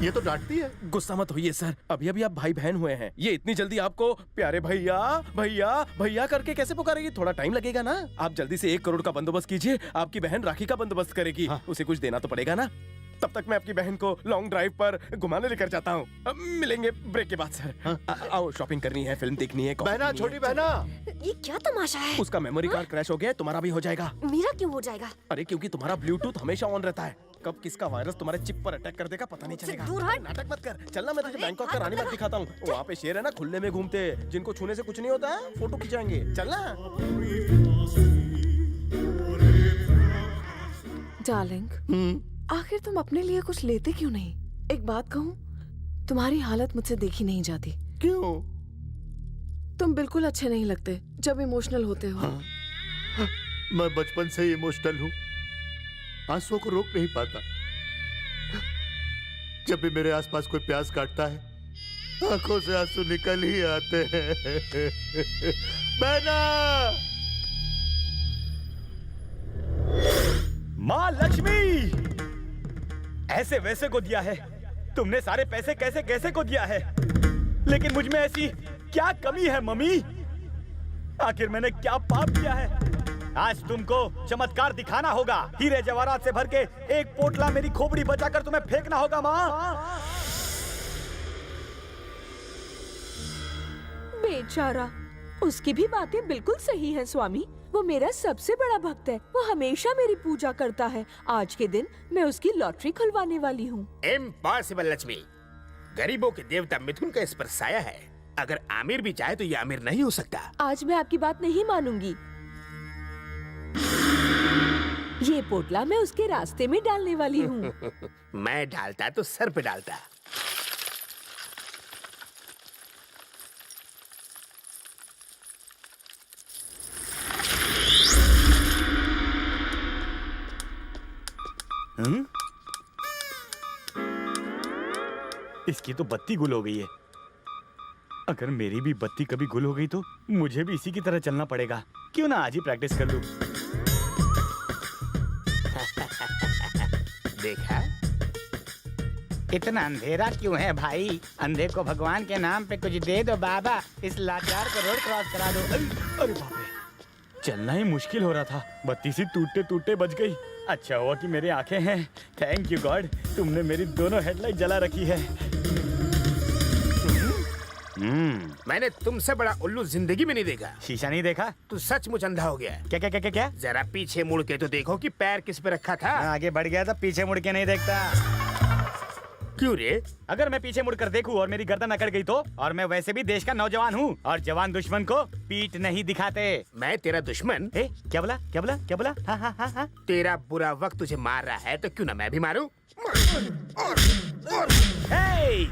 ये तो डांटती है। गुस्सा मत होइए सर, अभी अभी आप भाई बहन हुए हैं, ये इतनी जल्दी आपको प्यारे भैया भैया भैया करके कैसे पुकारेगी? थोड़ा टाइम लगेगा ना। आप जल्दी से 1 करोड़ का बंदोबस्त कीजिए, आपकी बहन राखी का बंदोबस्त करेगी। उसे कुछ देना तो पड़ेगा ना। तब तक मैं आपकी बहन को लॉन्ग ड्राइव पर घुमाने लेकर जाता हूँ। मिलेंगे ब्रेक के बाद सर। आओ, शॉपिंग करनी है, फिल्म देखनी है, कॉफी बहना, पीनी है। छोटी बहना, ये क्या तमाशा है? उसका मेमोरी कार्ड क्रैश हो गया है, तुम्हारा भी हो जाएगा। मेरा क्यों हो जाएगा? अरे क्योंकि तुम्हारा ब्लूटूथ हमेशा ऑन रहता है, कब किसका वायरस तुम्हारे चिप पर अटैक कर देगा पता नहीं चलेगा। दूर हट। नाटक मत कर, चलना मैं तुझे अरे, बैंकॉक का हाथ रानी मत बाग दिखाता हूँ। वहाँ पे शेर है ना, खुले में घूमते, जिनको छूने से कुछ नहीं होता है, फोटो खिंचाएंगे। चलना। डार्लिंग, आखिर तुम अपने लिए कुछ लेते क्यों नहीं? एक बात कहूँ, तुम्हारी हालत मुझसे देखी नहीं जाती। क्यों? तुम बिल्कुल अच्छे नहीं लगते जब इमोशनल होते हो। मैं बचपन से ही इमोशनल हूँ, आंसुओं को रोक नहीं पाता। जब भी मेरे आसपास कोई प्यास काटता है, आंखों से आंसू निकल ही आते हैं। बहना, माँ लक्ष्मी, ऐसे वैसे को दिया है तुमने, सारे पैसे कैसे कैसे को दिया है, लेकिन मुझ में ऐसी क्या कमी है मम्मी? आखिर मैंने क्या पाप किया है? आज तुमको चमत्कार दिखाना होगा। हीरे जवाहरात से भर के एक पोटला मेरी खोपड़ी बचाकर तुम्हें फेंकना होगा माँ। बेचारा, उसकी भी बातें बिल्कुल सही है स्वामी। वो मेरा सबसे बड़ा भक्त है, वो हमेशा मेरी पूजा करता है। आज के दिन मैं उसकी लॉटरी खुलवाने वाली हूँ। इम्पॉसिबल लक्ष्मी, गरीबों के देवता मिथुन का इस पर साया है। अगर आमिर भी चाहे तो ये आमिर नहीं हो सकता। आज मैं आपकी बात नहीं मानूंगी। ये पोटला मैं उसके रास्ते में डालने वाली हूँ। मैं डालता तो सर पे डालता। इसकी तो बत्ती गुल हो गई है। अगर मेरी भी बत्ती कभी गुल हो गई तो मुझे भी इसी की तरह चलना पड़ेगा। क्यों ना आज ही प्रैक्टिस कर लूं। देखा, इतना अंधेरा क्यों है भाई? अंधे को भगवान के नाम पे कुछ दे दो बाबा, इस लाचार को रोड क्रॉस करा दो। अरे बाप रे, चलना ही मुश्किल हो रहा था, बत्ती सी टूटते टूटते बच गई। अच्छा हुआ कि मेरी आंखें हैं। थैंक यू गॉड, तुमने मेरी दोनों हेडलाइट जला रखी है। मैंने तुमसे बड़ा उल्लू जिंदगी में नहीं देखा। शीशा नहीं देखा? तू सचमुच अंधा हो गया है। क्या क्या क्या क्या क्या? जरा पीछे मुड़ के तो देखो कि पैर किस पे रखा था। मैं आगे बढ़ गया था, पीछे मुड़ के नहीं देखता। क्यों रे? अगर मैं पीछे मुड़कर देखूं और मेरी गर्दन अकड़ गई तो? और मैं वैसे भी देश का नौजवान हूँ, और जवान दुश्मन को पीठ नहीं दिखाते। मैं तेरा दुश्मन? ए, क्या बोला क्या बोला क्या बोला? हाँ हाँ हाँ हाँ। तेरा बुरा वक्त तुझे मार रहा है तो क्यों ना मैं भी मारूं? हे!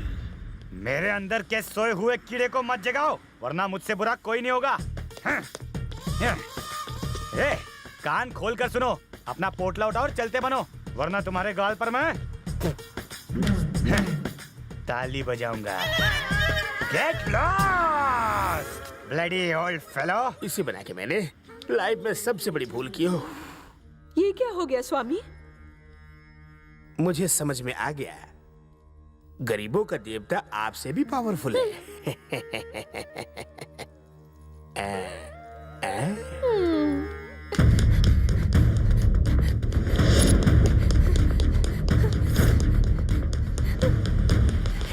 मेरे अंदर के सोए हुए कीड़े को मत जगाओ, वरना मुझसे बुरा कोई नहीं होगा। हाँ, हाँ। ए, कान खोल कर सुनो, अपना पोटला उठाओ और चलते बनो, वरना तुम्हारे गाल पर मैं ताली बजाऊंगा। Get lost, bloody old fellow! इसी बना के मैंने लाइफ में सबसे बड़ी भूल की हो। ये क्या हो गया स्वामी? मुझे समझ में आ गया, गरीबों का देवता आपसे भी पावरफुल है।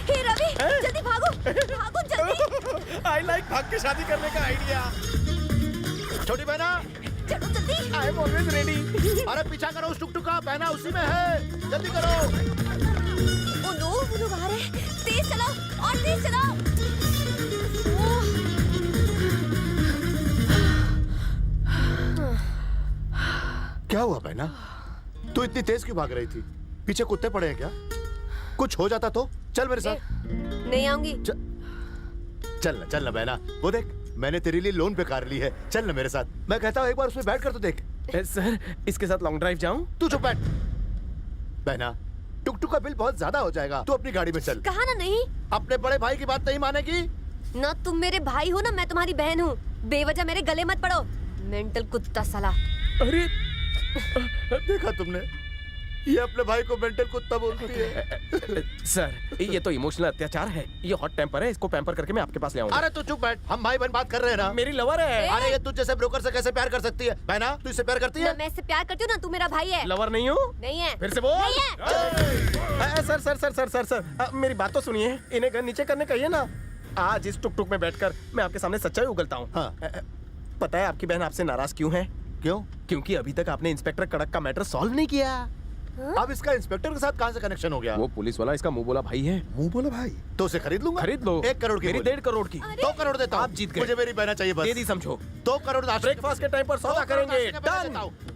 हे रवि, जल्दी भागो, भागो जल्दी। आई लाइक भाग के शादी करने का आइडिया। छोटी बहना, चलो जल्दी। I am always ready. अरे पीछा करो उस टुकटुक का, बहना उसी में है, जल्दी करो। ओ नो, वो लोग आ रहे हैं। तेज चलाओ और तेज चलाओ। क्या हुआ बहना? तू इतनी तेज क्यों भाग रही थी? पीछे कुत्ते पड़े हैं क्या? कुछ हो जाता तो? चल मेरे साथ। नहीं आऊंगी। चल ना बहना, वो देख मैंने तेरे लिए लोन पे कार ली है, चल ना मेरे साथ। मैं कहता हूँ एक बार उसमें बैठ कर तो देख। सर, इसके साथ लॉन्ग ड्राइव जाऊं? तू चुप बैठ। बहना, टुकटुक का बिल बहुत ज्यादा हो जाएगा, तू अपनी गाड़ी में चल। कहा ना नहीं। अपने बड़े भाई की बात नहीं मानेगी? ना तुम मेरे भाई हो ना मैं तुम्हारी बहन हूँ। बेवजह मेरे गले मत पड़ो, मेंटल कुत्ता साला। अरे देखा तुमने, ये अपने भाई को मेंटल कुत्ता बोलती है। सर ये तो इमोशनल अत्याचार है, ये हॉट टेम्पर है, इसको पैम्पर करके मैं आपके पास ले आऊंगा। अरे तू चुप बैठ, हम भाई बहन बात कर रहे हैं ना। मेरी लवर है। अरे ये तुझ जैसे ब्रोकर से कैसे प्यार कर सकती है? बहना तू इससे प्यार करती ना है? मैं इससे प्यार करती हूँ ना तू मेरा भाई है। लवर नहीं हूँ। नहीं है। फिर से बोल। नहीं है। Sir sir sir sir sir sir मेरी बात तो सुनिए, इन्हें घर नीचे करने कहिए ना। आज इस टुक टुक में बैठकर मैं आपके सामने सच्चाई उगलता हूँ। हाँ। पता है आपकी बहन आपसे नाराज क्यों है? क्यों? क्योंकि अभी तक आपने इंस्पेक्टर कड़क का मैटर सॉल्व नहीं किया। अब इसका इंस्पेक्टर के साथ कहाँ से कनेक्शन हो गया? वो पुलिस वाला इसका मुंह बोला भाई है। मुंह बोला भाई तो उसे खरीद लूंगा। खरीद लो। 1 करोड़ की मेरी बोली। 1.5 करोड़ की। 2 करोड़ देता हूँ। आप जीत गए। मुझे मेरी बहना चाहिए बस। दे दी समझो। 2 करोड़ ब्रेकफास्ट के टाइम पर सौदा करेंगे। Done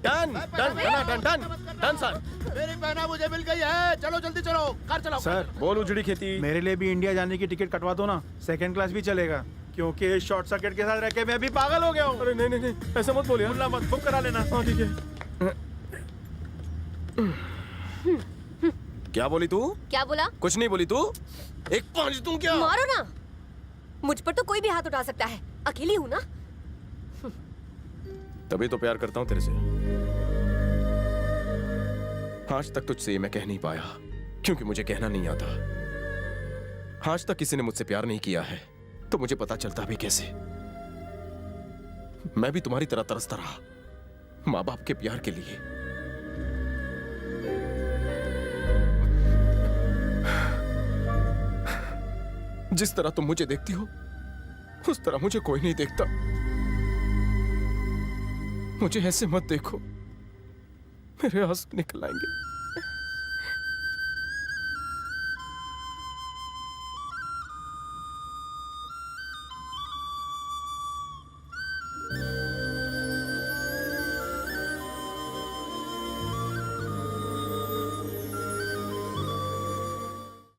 done done done done done sir. मेरी बहना मुझे मिल गई है। चलो जल्दी चलो, कार चलाओ। सर बोल उजड़ी खेती। मेरे लिए भी इंडिया जाने की टिकट कटवा दो ना, 2nd क्लास भी चलेगा, क्योंकि इस शॉर्ट सर्किट के साथ रह के मैं अभी पागल हो गया हूँ। अरे नहीं नहीं नहीं ऐसा मत बोलिए। बोलना मत, बुक करा लेना। हाँ ठीक है। क्या बोली तू? क्या बोला? कुछ नहीं बोली तू। एक पंच दूं क्या? मारो ना, मुझ पर तो कोई भी हाथ उठा सकता है, अकेली हूँ ना। तभी तो प्यार करता हूँ तेरे से। आज तक तुझसे ये मैं कह नहीं पाया क्योंकि मुझे कहना नहीं आता। आज तक किसी ने मुझसे प्यार नहीं किया है तो मुझे पता चलता भी कैसे। मैं भी तुम्हारी तरह तरसता रहा माँ बाप के प्यार के लिए। जिस तरह तुम मुझे देखती हो उस तरह मुझे कोई नहीं देखता। मुझे ऐसे मत देखो, मेरे आंसू निकल आएंगे।